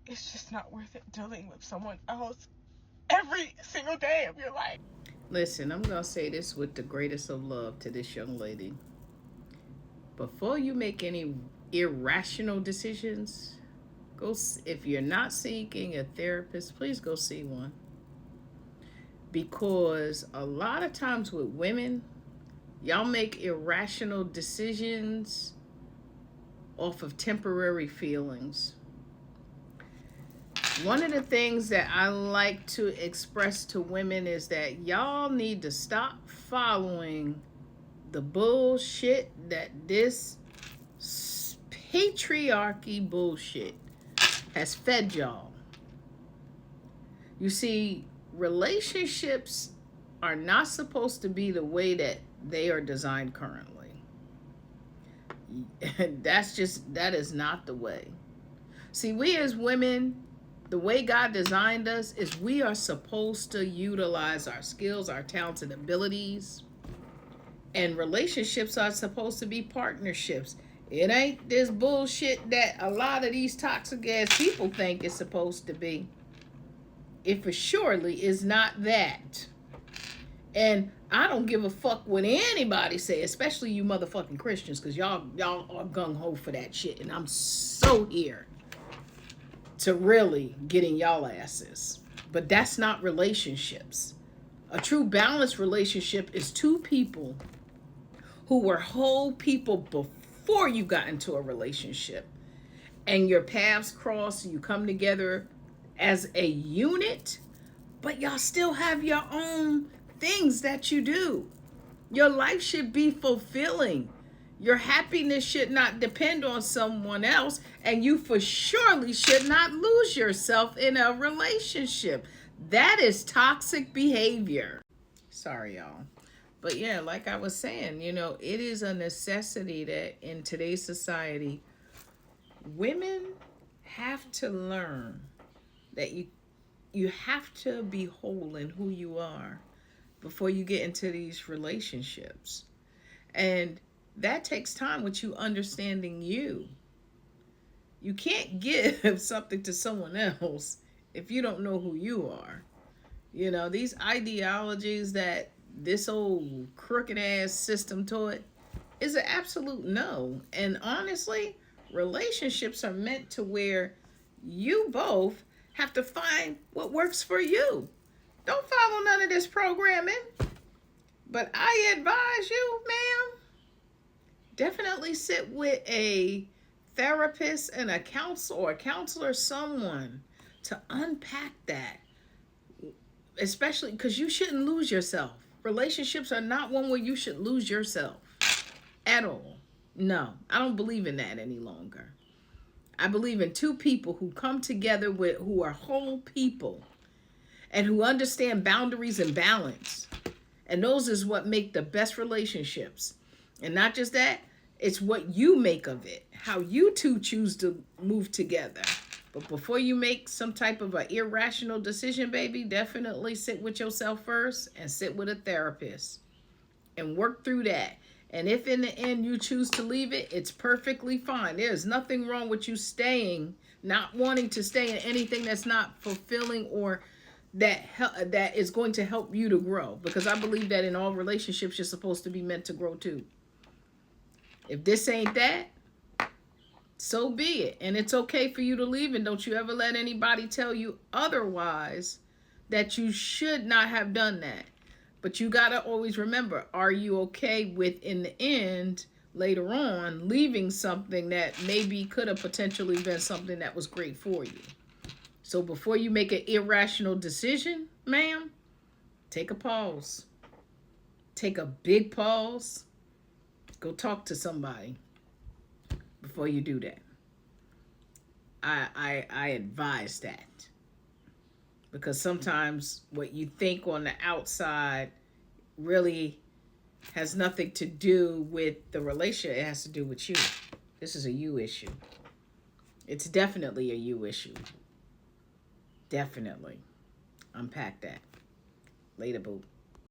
it's just not worth it dealing with someone else every single day of your life. Listen, I'm going to say this with the greatest of love to this young lady. Before you make any irrational decisions, if you're not seeking a therapist, please go see one. Because a lot of times with women, y'all make irrational decisions off of temporary feelings. One of the things that I like to express to women is that y'all need to stop following the bullshit that this patriarchy bullshit has fed y'all. You see, relationships are not supposed to be the way that they are designed currently. That is not the way. See, we as women, the way God designed us is we are supposed to utilize our skills, our talents, and abilities. And relationships are supposed to be partnerships. It ain't this bullshit that a lot of these toxic ass people think it's supposed to be. It for surely is not that. And I don't give a fuck what anybody say, especially you motherfucking Christians, because y'all are gung ho for that shit. And I'm so here to really get in y'all asses. But that's not relationships. A true balanced relationship is two people who were whole people before you got into a relationship. And your paths cross, you come together as a unit, but y'all still have your own things that you do. Your life should be fulfilling. Your happiness should not depend on someone else, and you for surely should not lose yourself in a relationship. That is toxic behavior. Sorry, y'all. But yeah, like I was saying, it is a necessity that in today's society, women have to learn that you have to be whole in who you are before you get into these relationships. And that takes time with you understanding you. You can't give something to someone else if you don't know who you are. These ideologies that this old crooked ass system taught is an absolute no. And honestly, relationships are meant to where you both have to find what works for you. Don't follow none of this programming. But I advise you, ma'am, definitely sit with a therapist and a counselor, someone to unpack that. Especially because you shouldn't lose yourself. Relationships are not one where you should lose yourself at all. No, I don't believe in that any longer. I believe in two people who come together who are whole people and who understand boundaries and balance. And those is what make the best relationships. And not just that, it's what you make of it, how you two choose to move together. But before you make some type of an irrational decision, baby, definitely sit with yourself first and sit with a therapist and work through that. And if in the end you choose to leave it, it's perfectly fine. There's nothing wrong with you staying, not wanting to stay in anything that's not fulfilling or that is going to help you to grow. Because I believe that in all relationships, you're supposed to be meant to grow too. If this ain't that, so be it. And it's okay for you to leave. And don't you ever let anybody tell you otherwise, that you should not have done that. But you got to always remember, are you okay with, in the end, later on, leaving something that maybe could have potentially been something that was great for you? So before you make an irrational decision, ma'am, take a pause. Take a big pause. Go talk to somebody before you do that. I advise that. Because sometimes what you think on the outside really has nothing to do with the relationship. It has to do with you. This is a you issue. It's definitely a you issue. Definitely. Unpack that. Later, boo.